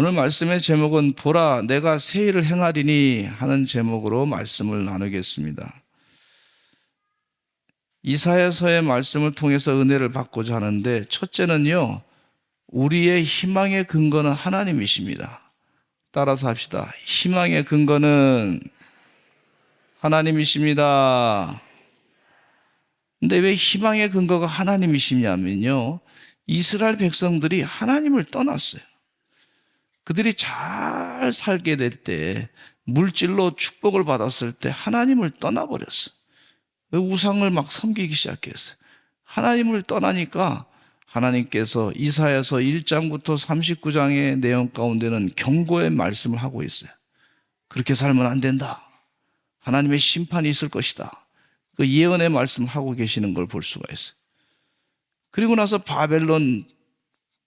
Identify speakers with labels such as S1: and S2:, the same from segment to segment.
S1: 오늘 말씀의 제목은 보라 내가 새 일을 행하리니 하는 제목으로 말씀을 나누겠습니다. 이사야서의 말씀을 통해서 은혜를 받고자 하는데, 첫째는요, 우리의 희망의 근거는 하나님이십니다. 따라서 합시다. 희망의 근거는 하나님이십니다. 근데 왜 희망의 근거가 하나님이시냐면요, 이스라엘 백성들이 하나님을 떠났어요. 그들이 잘 살게 될 때, 물질로 축복을 받았을 때 하나님을 떠나버렸어요. 우상을 막 섬기기 시작했어요. 하나님을 떠나니까 하나님께서 이사야서 1장부터 39장의 내용 가운데는 경고의 말씀을 하고 있어요. 그렇게 살면 안 된다. 하나님의 심판이 있을 것이다. 그 예언의 말씀을 하고 계시는 걸 볼 수가 있어요. 그리고 나서 바벨론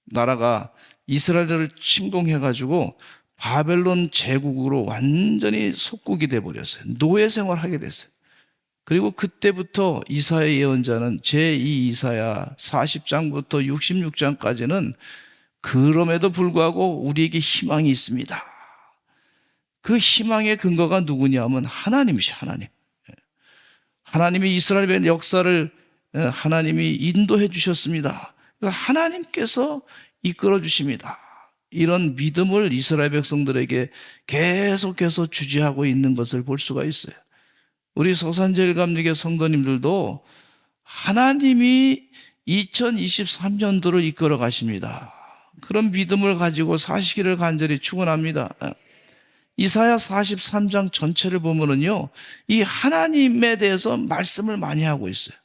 S1: 나라가 이스라엘을 침공해가지고 바벨론 제국으로 완전히 속국이 돼버렸어요. 노예 생활하게 됐어요. 그리고 그때부터 이사야 예언자는 제2 이사야 40장부터 66장까지는 그럼에도 불구하고 우리에게 희망이 있습니다. 그 희망의 근거가 누구냐면 하나님이시죠. 하나님. 하나님이 이스라엘의 역사를 하나님이 인도해 주셨습니다. 하나님께서 이끌어 주십니다. 이런 믿음을 이스라엘 백성들에게 계속해서 주지하고 있는 것을 볼 수가 있어요. 우리 서산제일감리교 성도님들도 하나님이 2023년도를 이끌어 가십니다. 그런 믿음을 가지고 사시기를 간절히 축원합니다. 이사야 43장 전체를 보면은요, 이 하나님에 대해서 말씀을 많이 하고 있어요.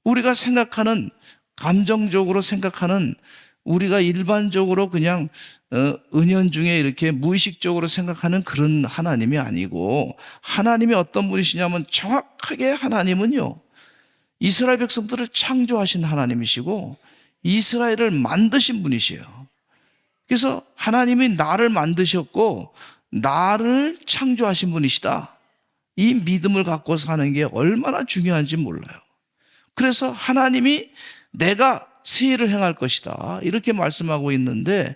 S1: 우리가 생각하는, 감정적으로 생각하는, 우리가 일반적으로 그냥 은연중에 이렇게 무의식적으로 생각하는 그런 하나님이 아니고, 하나님이 어떤 분이시냐면 정확하게 하나님은요, 이스라엘 백성들을 창조하신 하나님이시고 이스라엘을 만드신 분이시에요. 그래서 하나님이 나를 만드셨고 나를 창조하신 분이시다. 이 믿음을 갖고 사는 게 얼마나 중요한지 몰라요. 그래서 하나님이 내가 새 일을 행할 것이다, 이렇게 말씀하고 있는데,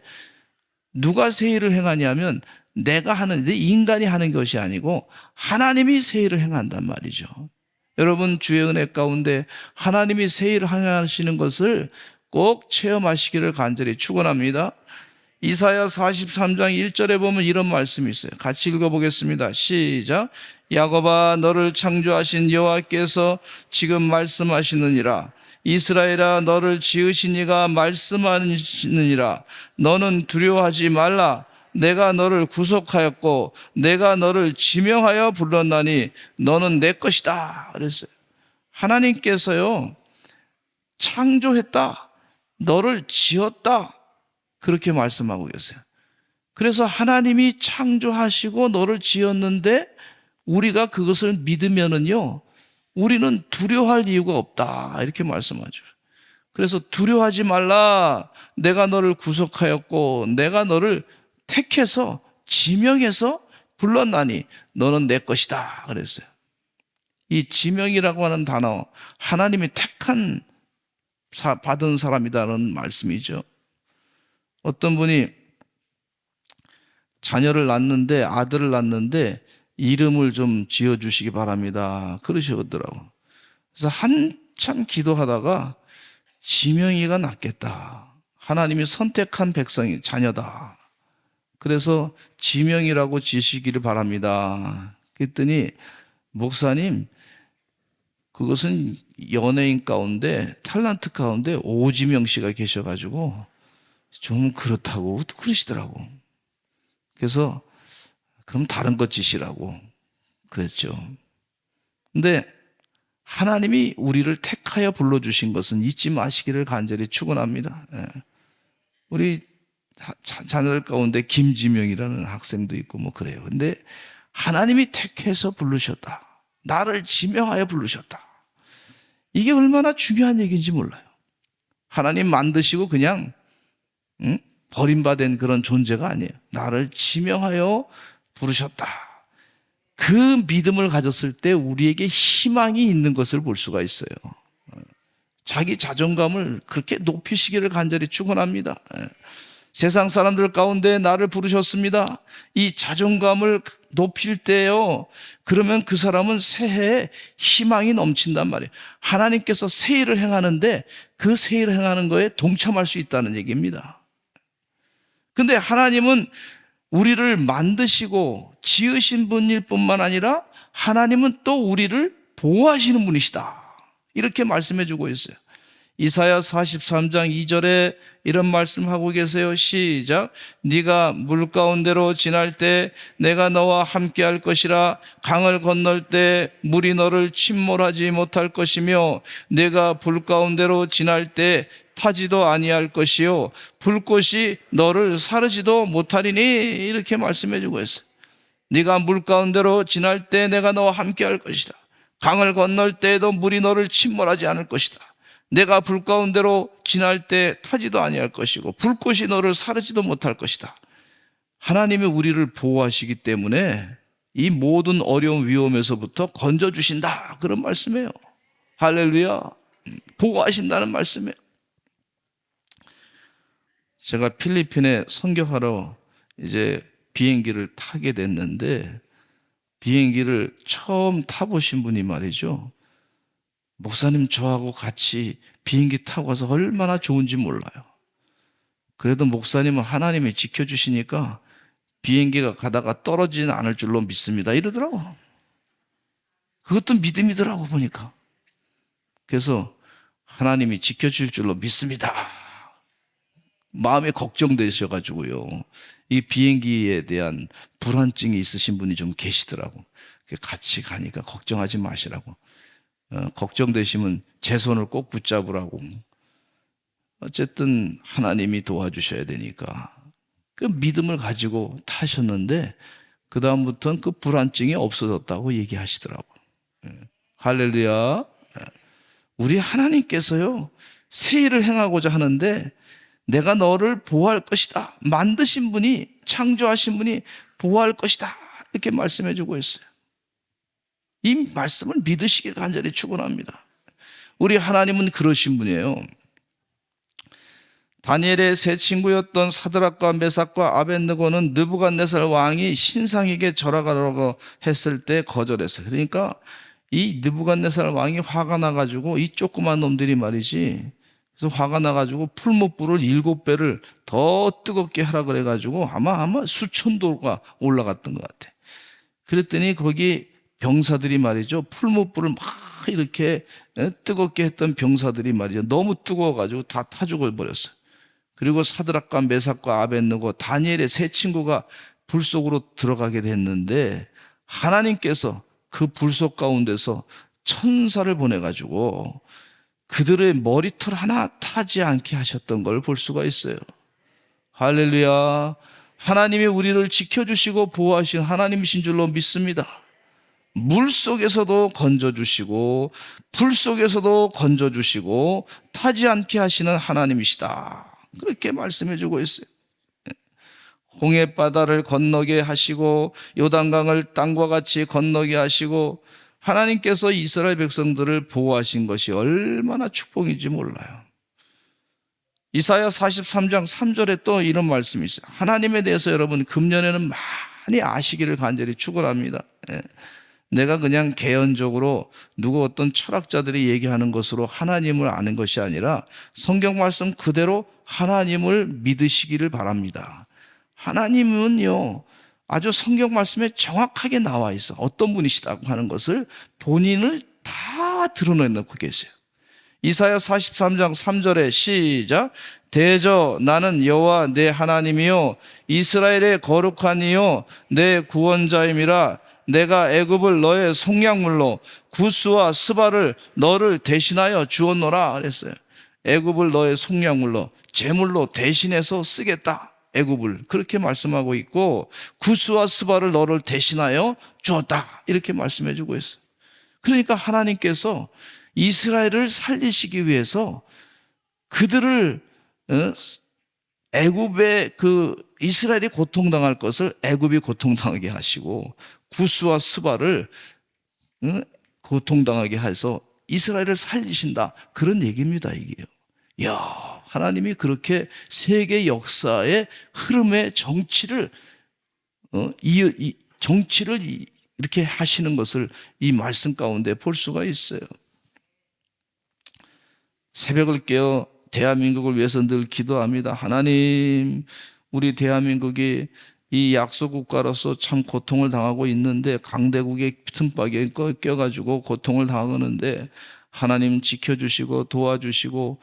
S1: 누가 새 일을 행하냐면 내가 하는데 인간이 하는 것이 아니고 하나님이 새 일을 행한단 말이죠. 여러분, 주의 은혜 가운데 하나님이 새 일을 행하시는 것을 꼭 체험하시기를 간절히 축원합니다. 이사야 43장 1절에 보면 이런 말씀이 있어요. 같이 읽어보겠습니다. 시작. 야곱아, 너를 창조하신 여호와께서 지금 말씀하시느니라. 이스라엘아, 너를 지으신 이가 말씀하시느니라. 너는 두려워하지 말라. 내가 너를 구속하였고 내가 너를 지명하여 불렀나니 너는 내 것이다. 그랬어요. 하나님께서요, 창조했다, 너를 지었다, 그렇게 말씀하고 계세요. 그래서 하나님이 창조하시고 너를 지었는데 우리가 그것을 믿으면은요, 우리는 두려워할 이유가 없다, 이렇게 말씀하죠. 그래서 두려워하지 말라. 내가 너를 구속하였고 내가 너를 택해서 지명해서 불렀나니 너는 내 것이다, 그랬어요. 이 지명이라고 하는 단어, 하나님이 택한 받은 사람이다는 말씀이죠. 어떤 분이 자녀를 낳는데, 아들을 낳는데 이름을 좀 지어주시기 바랍니다, 그러시더라고. 그래서 한참 기도하다가 지명이가 낫겠다, 하나님이 선택한 백성이 자녀다, 그래서 지명이라고 지시기를 바랍니다. 그랬더니 목사님, 그것은 연예인 가운데, 탤런트 가운데 오지명 씨가 계셔가지고 좀 그렇다고 그러시더라고. 그래서 그럼 다른 것 지시라고 그랬죠. 근데 하나님이 우리를 택하여 불러주신 것은 잊지 마시기를 간절히 축원합니다. 우리 자녀들 가운데 김지명이라는 학생도 있고 뭐 그래요. 근데 하나님이 택해서 부르셨다, 나를 지명하여 부르셨다, 이게 얼마나 중요한 얘기인지 몰라요. 하나님 만드시고 그냥 버림받은 그런 존재가 아니에요. 나를 지명하여 부르셨다. 그 믿음을 가졌을 때 우리에게 희망이 있는 것을 볼 수가 있어요. 자기 자존감을 그렇게 높이시기를 간절히 축원합니다. 세상 사람들 가운데 나를 부르셨습니다. 이 자존감을 높일 때요, 그러면 그 사람은 새해에 희망이 넘친단 말이에요. 하나님께서 새 일을 행하는데 그 새 일을 행하는 거에 동참할 수 있다는 얘기입니다. 근데 하나님은 우리를 만드시고 지으신 분일 뿐만 아니라 하나님은 또 우리를 보호하시는 분이시다, 이렇게 말씀해 주고 있어요. 이사야 43장 2절에 이런 말씀하고 계세요. 시작. 네가 물 가운데로 지날 때 내가 너와 함께 할 것이라. 강을 건널 때 물이 너를 침몰하지 못할 것이며 네가 불 가운데로 지날 때 타지도 아니할 것이요 불꽃이 너를 사르지도 못하리니, 이렇게 말씀해 주고 있어요. 네가 물 가운데로 지날 때 내가 너와 함께 할 것이다. 강을 건널 때에도 물이 너를 침몰하지 않을 것이다. 내가 불 가운데로 지날 때 타지도 아니할 것이고 불꽃이 너를 사르지도 못할 것이다. 하나님이 우리를 보호하시기 때문에 이 모든 어려운 위험에서부터 건져주신다, 그런 말씀이에요. 할렐루야. 보호하신다는 말씀이에요. 제가 필리핀에 선교하러 이제 비행기를 타게 됐는데, 비행기를 처음 타보신 분이 말이죠, 목사님 저하고 같이 비행기 타고 가서 얼마나 좋은지 몰라요. 그래도 목사님은 하나님이 지켜주시니까 비행기가 가다가 떨어지지 않을 줄로 믿습니다, 이러더라고. 그것도 믿음이더라고 보니까. 그래서 하나님이 지켜줄 줄로 믿습니다. 마음이 걱정되셔가지고요, 이 비행기에 대한 불안증이 있으신 분이 좀 계시더라고. 같이 가니까 걱정하지 마시라고. 걱정되시면 제 손을 꼭 붙잡으라고. 어쨌든 하나님이 도와주셔야 되니까 그 믿음을 가지고 타셨는데 그 다음부터는 그 불안증이 없어졌다고 얘기하시더라고. 할렐루야. 우리 하나님께서요, 새 일을 행하고자 하는데 내가 너를 보호할 것이다, 만드신 분이, 창조하신 분이 보호할 것이다, 이렇게 말씀해 주고 있어요. 이 말씀을 믿으시길 간절히 축원합니다. 우리 하나님은 그러신 분이에요. 다니엘의 세 친구였던 사드락과 메삭과 아벳느고는 느부갓네살 왕이 신상에게 절하라고 했을 때 거절했어요. 그러니까 이 느부갓네살 왕이 화가 나가지고 이 조그만 놈들이 말이지, 그래서 화가 나가지고 풀무불을 7배를 더 뜨겁게 하라 그래가지고 아마 수천 도가 올라갔던 것 같아. 그랬더니 거기 병사들이 말이죠, 풀무불을 막 이렇게 뜨겁게 했던 병사들이 말이죠, 너무 뜨거워가지고 다 타 죽어버렸어요. 그리고 사드락과 메삭과 아벳느고 다니엘의 세 친구가 불 속으로 들어가게 됐는데 하나님께서 그 불속 가운데서 천사를 보내가지고 그들의 머리털 하나 타지 않게 하셨던 걸 볼 수가 있어요. 할렐루야. 하나님이 우리를 지켜주시고 보호하신 하나님이신 줄로 믿습니다. 물 속에서도 건져주시고 불 속에서도 건져주시고 타지 않게 하시는 하나님이시다, 그렇게 말씀해 주고 있어요. 홍해바다를 건너게 하시고 요단강을 땅과 같이 건너게 하시고 하나님께서 이스라엘 백성들을 보호하신 것이 얼마나 축복인지 몰라요. 이사야 43장 3절에 또 이런 말씀이 있어요. 하나님에 대해서 여러분 금년에는 많이 아시기를 간절히 축원합니다. 내가 그냥 개연적으로 누구 어떤 철학자들이 얘기하는 것으로 하나님을 아는 것이 아니라 성경 말씀 그대로 하나님을 믿으시기를 바랍니다. 하나님은요, 아주 성경 말씀에 정확하게 나와 있어. 어떤 분이시다고 하는 것을 본인을 다 드러내놓고 계세요. 이사야 43장 3절에 시작. 대저 나는 여호와 내 하나님이요 이스라엘의 거룩한 이요 내 구원자임이라. 내가 애굽을 너의 속량물로 구스와 스바를 너를 대신하여 주었노라 그랬어요. 애굽을 너의 속량물로, 제물로 대신해서 쓰겠다. 애굽을 그렇게 말씀하고 있고 구스와 스바를 너를 대신하여 주었다, 이렇게 말씀해 주고 있어요. 그러니까 하나님께서 이스라엘을 살리시기 위해서 그들을 애굽의 그 이스라엘이 고통당할 것을 애굽이 고통당하게 하시고 구스와 스바를 고통당하게 해서 이스라엘을 살리신다, 그런 얘기입니다. 이게요. 이야, 하나님이 그렇게 세계 역사의 흐름의 정치를 정치를 이렇게 하시는 것을 이 말씀 가운데 볼 수가 있어요. 새벽을 깨어 대한민국을 위해서 늘 기도합니다. 하나님, 우리 대한민국이 이 약소 국가로서 참 고통을 당하고 있는데 강대국의 틈바구니에 껴가지고 고통을 당하는데 하나님 지켜주시고 도와주시고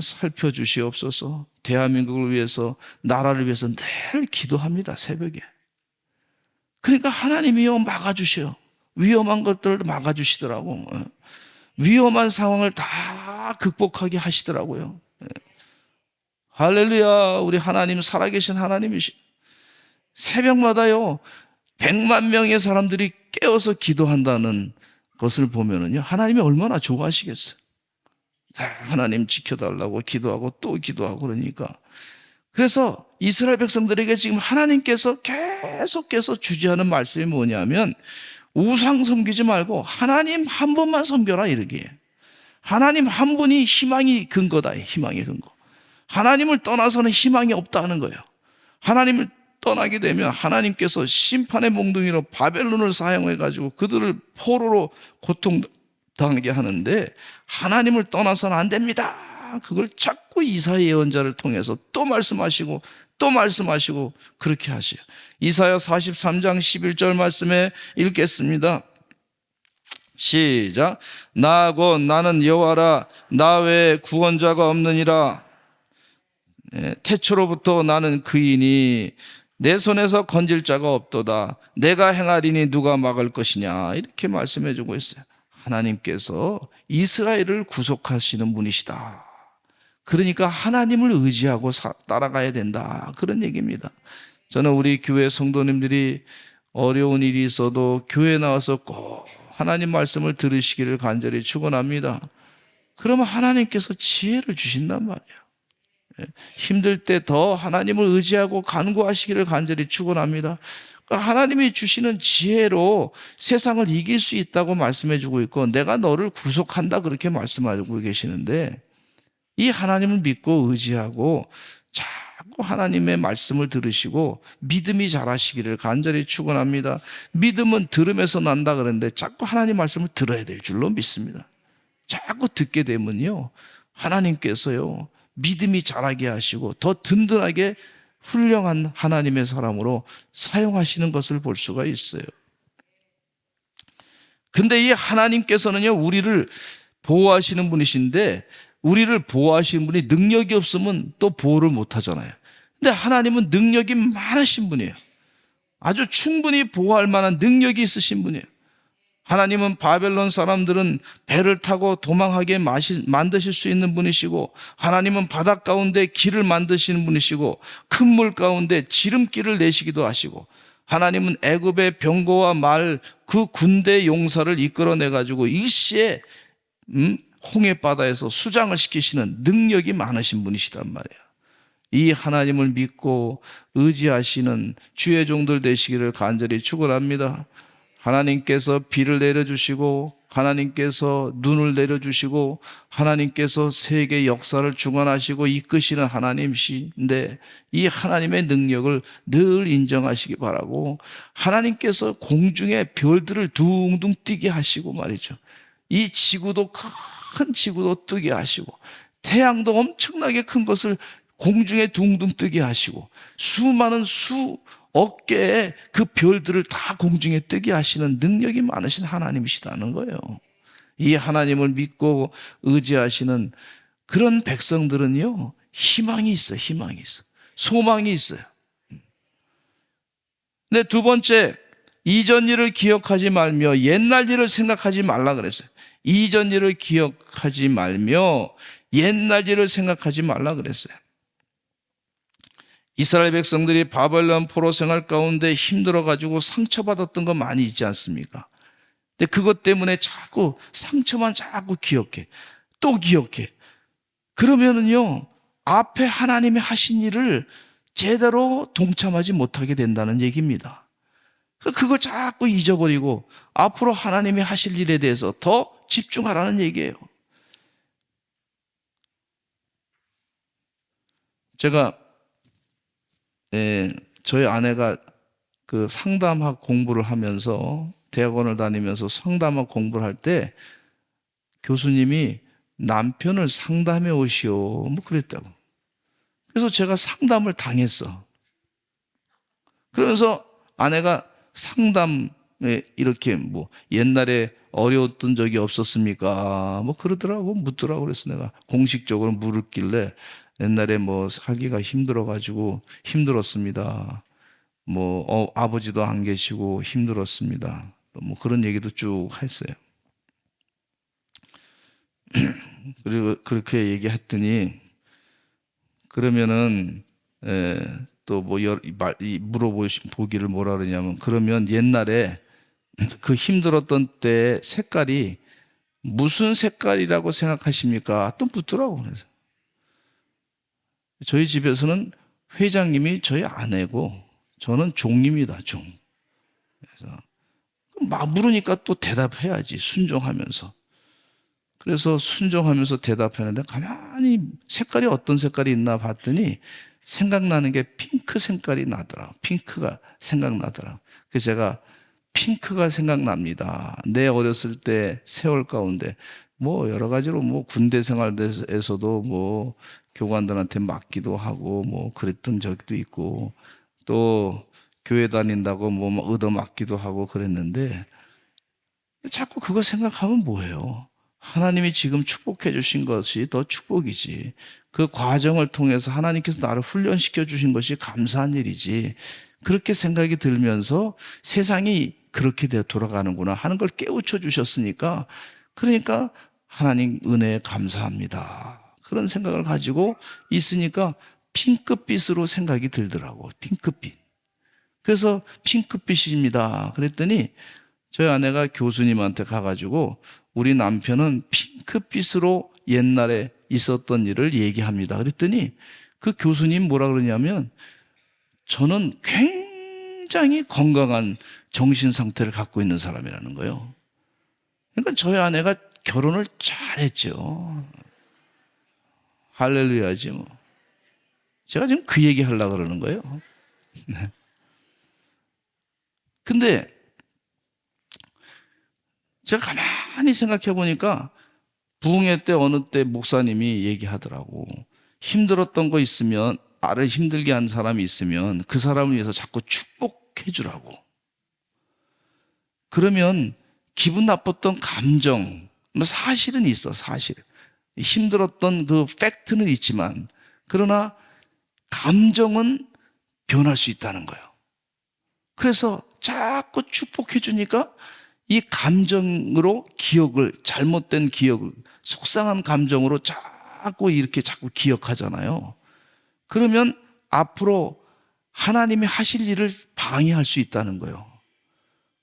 S1: 살펴주시옵소서. 대한민국을 위해서, 나라를 위해서 늘 기도합니다, 새벽에. 그러니까 하나님이요 막아주셔요. 위험한 것들을 막아주시더라고. 위험한 상황을 다 극복하게 하시더라고요. 할렐루야. 우리 하나님 살아계신 하나님이시. 새벽마다요 100만 명의 사람들이 깨어서 기도한다는 것을 보면은요 하나님이 얼마나 좋아하시겠어요. 하나님 지켜달라고 기도하고 또 기도하고 그러니까. 그래서 이스라엘 백성들에게 지금 하나님께서 계속해서 주지하는 말씀이 뭐냐면 우상 섬기지 말고 하나님 한 분만 섬겨라 이러기에. 하나님 한 분이 희망이 근거다. 희망의 근거. 하나님을 떠나서는 희망이 없다는 거예요. 하나님을 떠나게 되면 하나님께서 심판의 몽둥이로 바벨론을 사용해가지고 그들을 포로로 고통당하게 하는데 하나님을 떠나서는 안 됩니다. 그걸 자꾸 이사야 예언자를 통해서 또 말씀하시고 또 말씀하시고 그렇게 하셔요. 이사야 43장 11절 말씀에 읽겠습니다. 시작. 나 곧 나는 여호와라. 나 외에 구원자가 없느니라. 태초로부터 나는 그이니 내 손에서 건질 자가 없도다. 내가 행하리니 누가 막을 것이냐. 이렇게 말씀해 주고 있어요. 하나님께서 이스라엘을 구속하시는 분이시다. 그러니까 하나님을 의지하고 따라가야 된다. 그런 얘기입니다. 저는 우리 교회 성도님들이 어려운 일이 있어도 교회에 나와서 꼭 하나님 말씀을 들으시기를 간절히 축원합니다. 그러면 하나님께서 지혜를 주신단 말이에요. 힘들 때 더 하나님을 의지하고 간구하시기를 간절히 축원합니다. 하나님이 주시는 지혜로 세상을 이길 수 있다고 말씀해 주고 있고 내가 너를 구속한다 그렇게 말씀하고 계시는데 이 하나님을 믿고 의지하고 자꾸 하나님의 말씀을 들으시고 믿음이 자라시기를 간절히 축원합니다. 믿음은 들음에서 난다 그러는데 자꾸 하나님 말씀을 들어야 될 줄로 믿습니다. 자꾸 듣게 되면요 하나님께서요 믿음이 자라게 하시고 더 든든하게 훌륭한 하나님의 사람으로 사용하시는 것을 볼 수가 있어요. 근데 이 하나님께서는요 우리를 보호하시는 분이신데 우리를 보호하시는 분이 능력이 없으면 또 보호를 못 하잖아요. 근데 하나님은 능력이 많으신 분이에요. 아주 충분히 보호할 만한 능력이 있으신 분이에요. 하나님은 바벨론 사람들은 배를 타고 도망하게 만드실 수 있는 분이시고 하나님은 바닷 가운데 길을 만드시는 분이시고 큰 물 가운데 지름길을 내시기도 하시고 하나님은 애굽의 병거와 말 그 군대 용사를 이끌어내가지고 일시에 홍해바다에서 수장을 시키시는 능력이 많으신 분이시단 말이에요. 이 하나님을 믿고 의지하시는 주의 종들 되시기를 간절히 축원합니다. 하나님께서 비를 내려주시고 하나님께서 눈을 내려주시고 하나님께서 세계 역사를 주관하시고 이끄시는 하나님이신데 이 하나님의 능력을 늘 인정하시기 바라고 하나님께서 공중에 별들을 둥둥 뛰게 하시고 말이죠. 이 지구도 큰 지구도 뜨게 하시고 태양도 엄청나게 큰 것을 공중에 둥둥 뜨게 하시고 수많은 수억 개의 그 별들을 다 공중에 뜨게 하시는 능력이 많으신 하나님이시다는 거예요. 이 하나님을 믿고 의지하시는 그런 백성들은요 희망이 있어요. 희망이 있어요. 소망이 있어요. 근데 두 번째, 이전 일을 기억하지 말며 옛날 일을 생각하지 말라 그랬어요. 이전 일을 기억하지 말며 옛날 일을 생각하지 말라 그랬어요. 이스라엘 백성들이 바벨론 포로 생활 가운데 힘들어가지고 상처받았던 거 많이 있지 않습니까? 근데 그것 때문에 자꾸 상처만 자꾸 기억해. 또 기억해. 그러면은요, 앞에 하나님이 하신 일을 제대로 동참하지 못하게 된다는 얘기입니다. 그걸 자꾸 잊어버리고 앞으로 하나님이 하실 일에 대해서 더 집중하라는 얘기예요. 제가 저희 아내가 그 상담학 공부를 하면서 대학원을 다니면서 상담학 공부를 할 때 교수님이 남편을 상담해 오시오 뭐 그랬다고. 그래서 제가 상담을 당했어. 그러면서 아내가 상담에 이렇게 뭐 옛날에 어려웠던 적이 없었습니까? 뭐 그러더라고, 묻더라고. 그래서 내가 공식적으로 물었길래 옛날에 뭐 살기가 힘들어가지고 힘들었습니다. 뭐 아버지도 안 계시고 힘들었습니다. 뭐 그런 얘기도 쭉 했어요. 그리고 그렇게 얘기했더니 그러면은 또 뭐 물어보기를 뭐라 그러냐면 그러면 옛날에 그 힘들었던 때 색깔이 무슨 색깔이라고 생각하십니까? 또 묻더라고. 그래서 저희 집에서는 회장님이 저희 아내고 저는 종입니다, 종. 그래서 막 물으니까 또 대답해야지, 순종하면서. 그래서 순종하면서 대답하는데 가만히 색깔이 어떤 색깔이 있나 봤더니 생각나는 게 핑크 색깔이 나더라. 핑크가 생각나더라. 그래서 제가 핑크가 생각납니다. 내 어렸을 때 세월 가운데 뭐 여러 가지로 뭐 군대 생활에서도 뭐 교관들한테 맞기도 하고 뭐 그랬던 적도 있고 또 교회 다닌다고 뭐 얻어 맞기도 하고 그랬는데 자꾸 그거 생각하면 뭐예요? 하나님이 지금 축복해 주신 것이 더 축복이지. 그 과정을 통해서 하나님께서 나를 훈련시켜 주신 것이 감사한 일이지. 그렇게 생각이 들면서 세상이 그렇게 돌아가는구나 하는 걸 깨우쳐 주셨으니까 그러니까 하나님 은혜에 감사합니다. 그런 생각을 가지고 있으니까 핑크빛으로 생각이 들더라고. 핑크빛. 그래서 핑크빛입니다. 그랬더니 저희 아내가 교수님한테 가가지고 우리 남편은 핑크빛으로 옛날에 있었던 일을 얘기합니다. 그랬더니 그 교수님 뭐라 그러냐면 저는 굉장히 건강한 정신 상태를 갖고 있는 사람이라는 거예요. 그러니까 저희 아내가 결혼을 잘했죠. 할렐루야지 뭐. 제가 지금 그 얘기 하려고 그러는 거예요. 근데 제가 가만히 생각해 보니까 부흥회 때 어느 때 목사님이 얘기하더라고. 힘들었던 거 있으면 나를 힘들게 한 사람이 있으면 그 사람을 위해서 자꾸 축복해 주라고. 그러면 기분 나빴던 감정, 뭐 사실은 있어, 사실. 힘들었던 그 팩트는 있지만 그러나 감정은 변할 수 있다는 거예요. 그래서 자꾸 축복해 주니까 이 감정으로 기억을, 잘못된 기억을, 속상한 감정으로 자꾸 기억하잖아요. 그러면 앞으로 하나님이 하실 일을 방해할 수 있다는 거예요.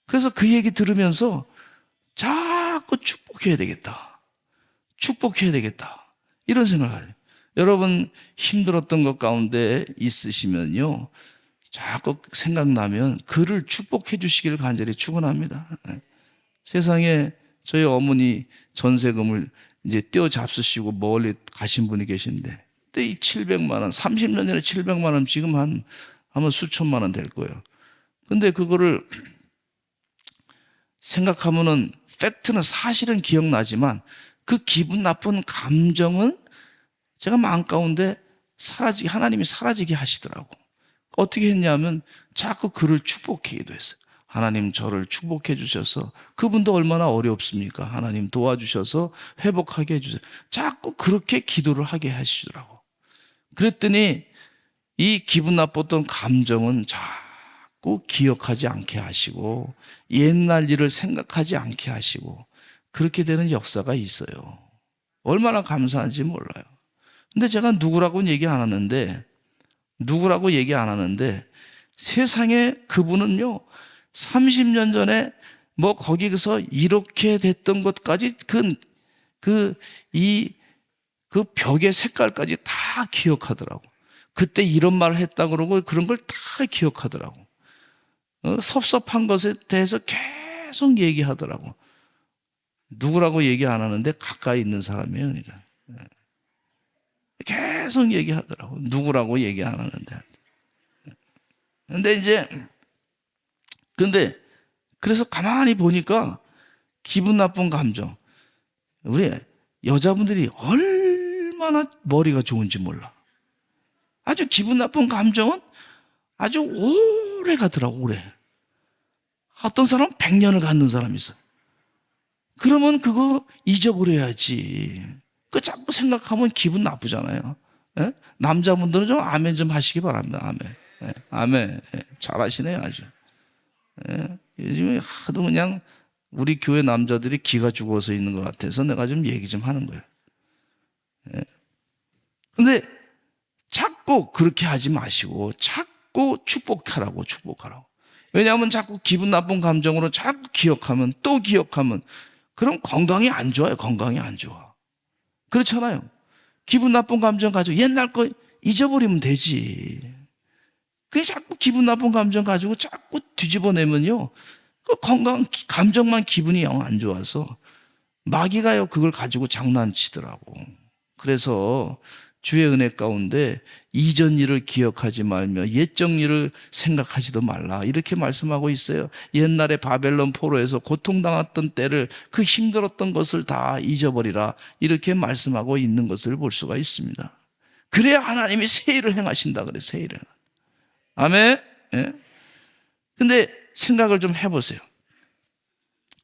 S1: 그래서 그 얘기 들으면서 자꾸 축복해야 되겠다. 축복해야 되겠다. 이런 생각을 해요. 여러분 힘들었던 것 가운데 있으시면요. 자꾸 생각나면 그를 축복해 주시기를 간절히 축원합니다. 세상에 저희 어머니 전세금을 이제 떼어잡수시고 멀리 가신 분이 계신데 그때 이 700만 원, 30년 전에 700만 원 지금 하면 수천만 원 될 거예요. 근데 그거를 생각하면은 팩트는 사실은 기억나지만 그 기분 나쁜 감정은 제가 마음 가운데 하나님이 사라지게 하시더라고. 어떻게 했냐면 자꾸 그를 축복하기도 했어요. 하나님 저를 축복해 주셔서 그분도 얼마나 어렵습니까? 하나님 도와주셔서 회복하게 해주세요. 자꾸 그렇게 기도를 하게 하시더라고. 그랬더니 이 기분 나빴던 감정은 자꾸 기억하지 않게 하시고 옛날 일을 생각하지 않게 하시고 그렇게 되는 역사가 있어요. 얼마나 감사한지 몰라요. 근데 제가 누구라고는 얘기 안 하는데 세상에 그분은요 30년 전에 뭐 거기서 이렇게 됐던 것까지 그 벽의 색깔까지 다 기억하더라고. 그때 이런 말을 했다 그러고 그런 걸 다 기억하더라고. 섭섭한 것에 대해서 계속 얘기하더라고. 누구라고 얘기 안 하는데 가까이 있는 사람이에요. 그러니까. 계속 얘기하더라고. 누구라고 얘기 안 하는데. 근데 그래서 가만히 보니까 기분 나쁜 감정. 우리 여자분들이 얼마나 머리가 좋은지 몰라. 아주 기분 나쁜 감정은 아주 오래 가더라고, 오래. 어떤 사람은 100년을 갖는 사람이 있어. 그러면 그거 잊어버려야지. 그 자꾸 생각하면 기분 나쁘잖아요. 예? 남자분들은 좀 아멘 좀 하시기 바랍니다. 아멘. 예, 아멘. 예, 잘하시네요, 아주. 예, 요즘에 하도 그냥 우리 교회 남자들이 기가 죽어서 있는 것 같아서 내가 좀 얘기 좀 하는 거예요. 예. 근데 자꾸 그렇게 하지 마시고 자꾸 축복하라고. 왜냐하면 자꾸 기분 나쁜 감정으로 자꾸 기억하면 또 기억하면 그럼 건강이 안 좋아요. 건강이 안 좋아. 그렇잖아요. 기분 나쁜 감정 가지고 옛날 거 잊어버리면 되지. 그게 자꾸 기분 나쁜 감정 가지고 자꾸 뒤집어내면요. 그 감정만 기분이 영 안 좋아서 마귀가요, 그걸 가지고 장난치더라고. 그래서 주의 은혜 가운데 이전 일을 기억하지 말며 옛적 일을 생각하지도 말라. 이렇게 말씀하고 있어요. 옛날에 바벨론 포로에서 고통당했던 때를 그 힘들었던 것을 다 잊어버리라. 이렇게 말씀하고 있는 것을 볼 수가 있습니다. 그래야 하나님이 새 일을 행하신다 그래, 새 일을. 아멘? 예? 근데 생각을 좀 해보세요.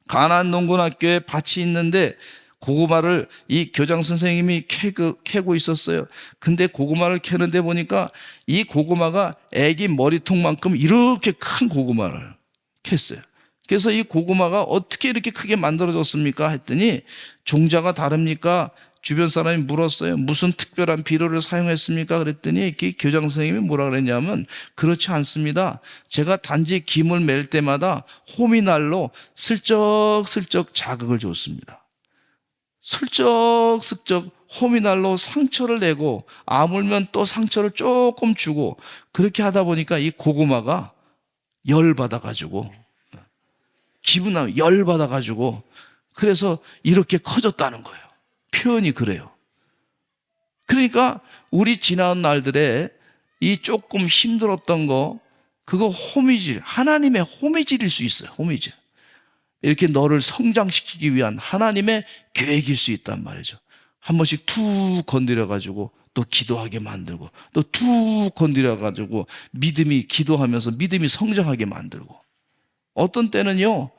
S1: 가나안 농군학교에 밭이 있는데 고구마를 이 교장 선생님이 캐고 있었어요. 근데 고구마를 캐는데 보니까 이 고구마가 애기 머리통만큼 이렇게 큰 고구마를 캤어요. 그래서 이 고구마가 어떻게 이렇게 크게 만들어졌습니까? 했더니 종자가 다릅니까? 주변 사람이 물었어요. 무슨 특별한 비료를 사용했습니까? 그랬더니 교장 선생님이 뭐라 그랬냐면 그렇지 않습니다. 제가 단지 김을 맬 때마다 호미날로 슬쩍슬쩍 자극을 줬습니다. 슬쩍슬쩍 호미날로 상처를 내고 아물면 또 상처를 조금 주고 그렇게 하다 보니까 이 고구마가 열받아가지고 기분 나면 열받아가지고 그래서 이렇게 커졌다는 거예요. 표현이 그래요. 그러니까 우리 지난 날들에 이 조금 힘들었던 거 그거 호미질, 하나님의 호미질일 수 있어요. 호미질. 이렇게 너를 성장시키기 위한 하나님의 계획일 수 있단 말이죠. 한 번씩 툭 건드려가지고 또 기도하게 만들고 또 툭 건드려가지고 믿음이 기도하면서 믿음이 성장하게 만들고 어떤 때는요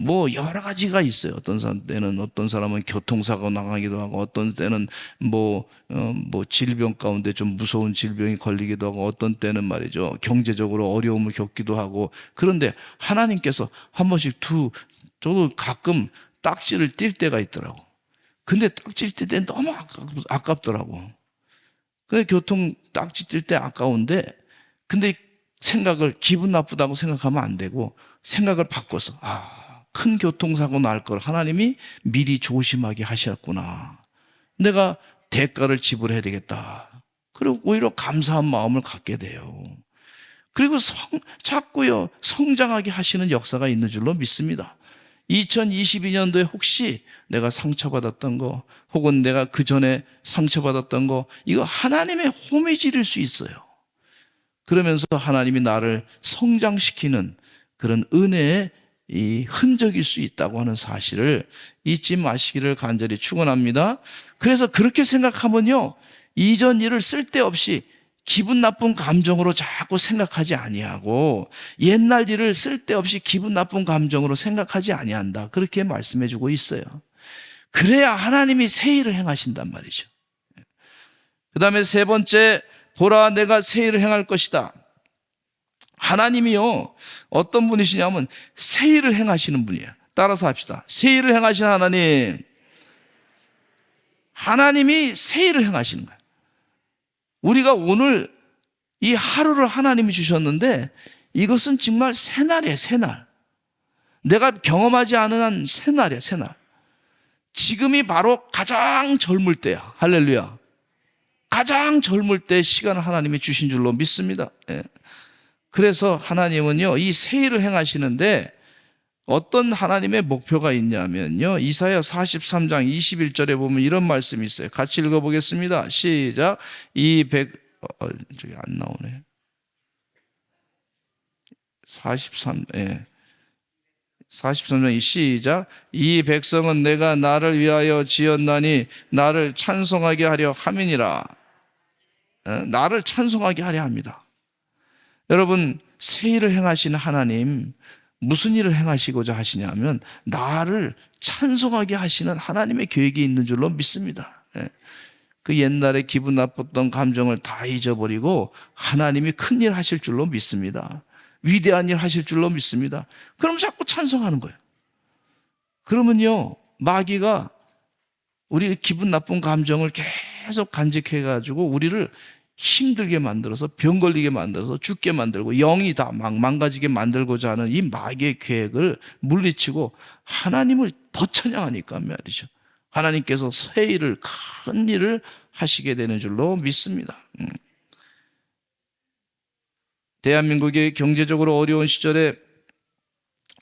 S1: 뭐 여러 가지가 있어요. 어떤 사람은 교통사고 나가기도 하고 어떤 때는 뭐 질병 가운데 좀 무서운 질병이 걸리기도 하고 어떤 때는 말이죠 경제적으로 어려움을 겪기도 하고 그런데 하나님께서 한 번씩 저도 가끔 딱지를 띨 때가 있더라고. 근데 딱지 띨 때 너무 아깝더라고. 근데 교통 딱지 띨 때 아까운데 근데 생각을 기분 나쁘다고 생각하면 안 되고 생각을 바꿔서 큰 교통사고 날 걸 하나님이 미리 조심하게 하셨구나. 내가 대가를 지불해야 되겠다. 그리고 오히려 감사한 마음을 갖게 돼요. 그리고 자꾸요 성장하게 하시는 역사가 있는 줄로 믿습니다. 2022년도에 혹시 내가 상처받았던 거 혹은 내가 그 전에 상처받았던 거 이거 하나님의 호미질일 수 있어요. 그러면서 하나님이 나를 성장시키는 그런 은혜의 이 흔적일 수 있다고 하는 사실을 잊지 마시기를 간절히 축원합니다. 그래서 그렇게 생각하면요 이전 일을 쓸데없이 기분 나쁜 감정으로 자꾸 생각하지 아니하고 옛날 일을 쓸데없이 기분 나쁜 감정으로 생각하지 아니한다. 그렇게 말씀해 주고 있어요. 그래야 하나님이 새 일을 행하신단 말이죠. 그 다음에 세 번째, 보라 내가 새 일을 행할 것이다. 하나님이요 어떤 분이시냐면 새 일을 행하시는 분이에요. 따라서 합시다. 새 일을 행하시는 하나님. 하나님이 새 일을 행하시는 거예요. 우리가 오늘 이 하루를 하나님이 주셨는데 이것은 정말 새날이에요. 새날. 내가 경험하지 않은 한 새날이에요. 새날. 지금이 바로 가장 젊을 때야. 할렐루야. 가장 젊을 때 시간을 하나님이 주신 줄로 믿습니다. 예. 그래서 하나님은요 이 새 일을 행하시는데 어떤 하나님의 목표가 있냐면요, 이사야 43장 21절에 보면 이런 말씀이 있어요. 같이 읽어보겠습니다. 시작. 저기 안 나오네. 43장 시작. 이 백성은 내가 나를 위하여 지었나니 나를 찬송하게 하려 함이니라. 나를 찬송하게 하려 합니다. 여러분, 새 일을 행하시는 하나님, 무슨 일을 행하시고자 하시냐면 나를 찬송하게 하시는 하나님의 계획이 있는 줄로 믿습니다. 그 옛날에 기분 나빴던 감정을 다 잊어버리고 하나님이 큰일 하실 줄로 믿습니다. 위대한 일 하실 줄로 믿습니다. 그럼 자꾸 찬송하는 거예요. 그러면요, 마귀가 우리 기분 나쁜 감정을 계속 간직해가지고 우리를 힘들게 만들어서 병 걸리게 만들어서 죽게 만들고 영이 다 망가지게 만들고자 하는 이 마귀의 계획을 물리치고 하나님을 더 찬양하니까 말이죠, 하나님께서 새 일을, 큰 일을 하시게 되는 줄로 믿습니다. 대한민국의 경제적으로 어려운 시절에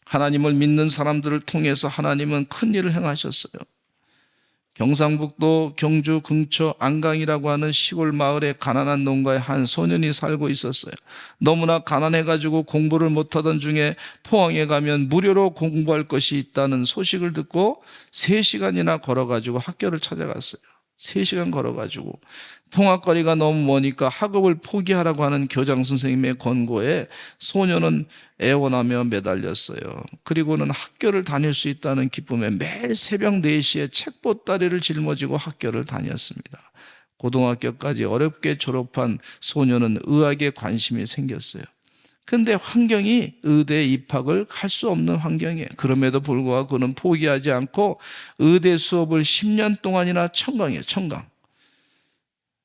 S1: 하나님을 믿는 사람들을 통해서 하나님은 큰 일을 행하셨어요. 경상북도 경주 근처 안강이라고 하는 시골 마을에 가난한 농가에 한 소년이 살고 있었어요. 너무나 가난해가지고 공부를 못하던 중에 포항에 가면 무료로 공부할 것이 있다는 소식을 듣고 3시간이나 걸어가지고 학교를 찾아갔어요. 3시간 걸어가지고 통학거리가 너무 머니까 학업을 포기하라고 하는 교장 선생님의 권고에 소녀는 애원하며 매달렸어요. 그리고는 학교를 다닐 수 있다는 기쁨에 매일 새벽 4시에 책보따리를 짊어지고 학교를 다녔습니다. 고등학교까지 어렵게 졸업한 소녀는 의학에 관심이 생겼어요. 그런데 환경이 의대 입학을 할 수 없는 환경이에요. 그럼에도 불구하고 그는 포기하지 않고 의대 수업을 10년 동안이나 청강해요. 청강.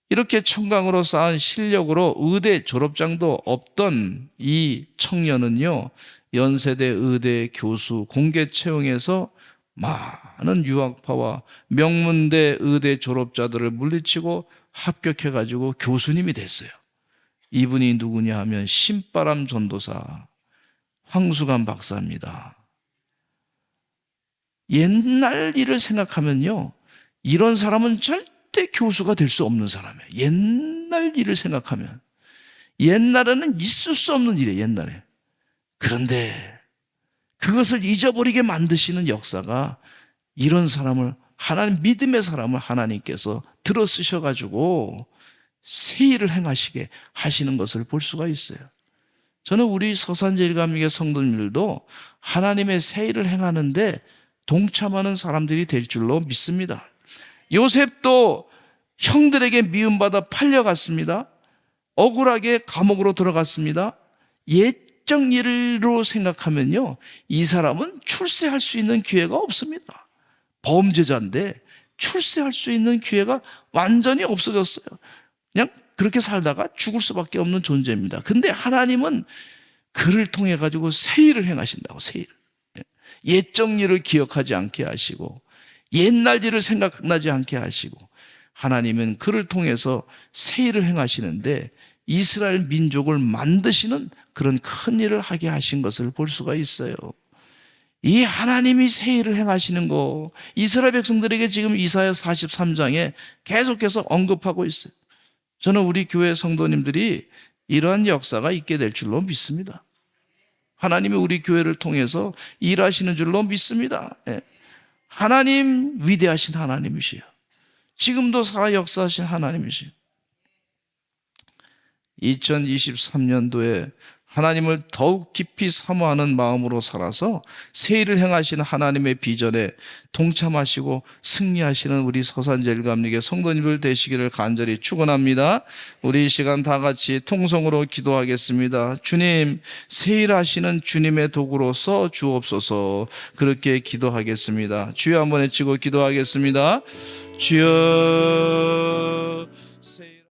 S1: 이렇게 청강으로 쌓은 실력으로 의대 졸업장도 없던 이 청년은요, 연세대 의대 교수 공개 채용해서 많은 유학파와 명문대 의대 졸업자들을 물리치고 합격해가지고 교수님이 됐어요. 이분이 누구냐 하면 신바람 전도사 황수관 박사입니다. 옛날 일을 생각하면요, 이런 사람은 절대 교수가 될 수 없는 사람이에요. 옛날 일을 생각하면. 옛날에는 있을 수 없는 일이에요, 옛날에. 그런데 그것을 잊어버리게 만드시는 역사가, 이런 사람을, 하나님 믿음의 사람을 하나님께서 들어 쓰셔가지고 새 일을 행하시게 하시는 것을 볼 수가 있어요. 저는 우리 서산제일감리교 성도님들도 하나님의 새 일을 행하는데 동참하는 사람들이 될 줄로 믿습니다. 요셉도 형들에게 미움받아 팔려갔습니다. 억울하게 감옥으로 들어갔습니다. 옛적 일로 생각하면요, 이 사람은 출세할 수 있는 기회가 없습니다. 범죄자인데 출세할 수 있는 기회가 완전히 없어졌어요. 그냥 그렇게 살다가 죽을 수밖에 없는 존재입니다. 근데 하나님은 그를 통해 가지고 새 일을 행하신다고. 새 일. 옛적 일을 기억하지 않게 하시고 옛날 일을 생각나지 않게 하시고, 하나님은 그를 통해서 새 일을 행하시는데 이스라엘 민족을 만드시는 그런 큰 일을 하게 하신 것을 볼 수가 있어요. 이 하나님이 새 일을 행하시는 거, 이스라엘 백성들에게 지금 이사야 43장에 계속해서 언급하고 있어요. 저는 우리 교회 성도님들이 이러한 역사가 있게 될 줄로 믿습니다. 하나님이 우리 교회를 통해서 일하시는 줄로 믿습니다. 하나님 위대하신 하나님이시요, 지금도 살아 역사하신 하나님이시요. 2023년도에 하나님을 더욱 깊이 사모하는 마음으로 살아서 새 일을 행하시는 하나님의 비전에 동참하시고 승리하시는 우리 서산제일감리교 성도님들 되시기를 간절히 축원합니다. 우리 이 시간 다 같이 통성으로 기도하겠습니다. 주님, 새 일 하시는 주님의 도구로 써 주옵소서. 그렇게 기도하겠습니다. 주여 한번 외치고 기도하겠습니다. 주여.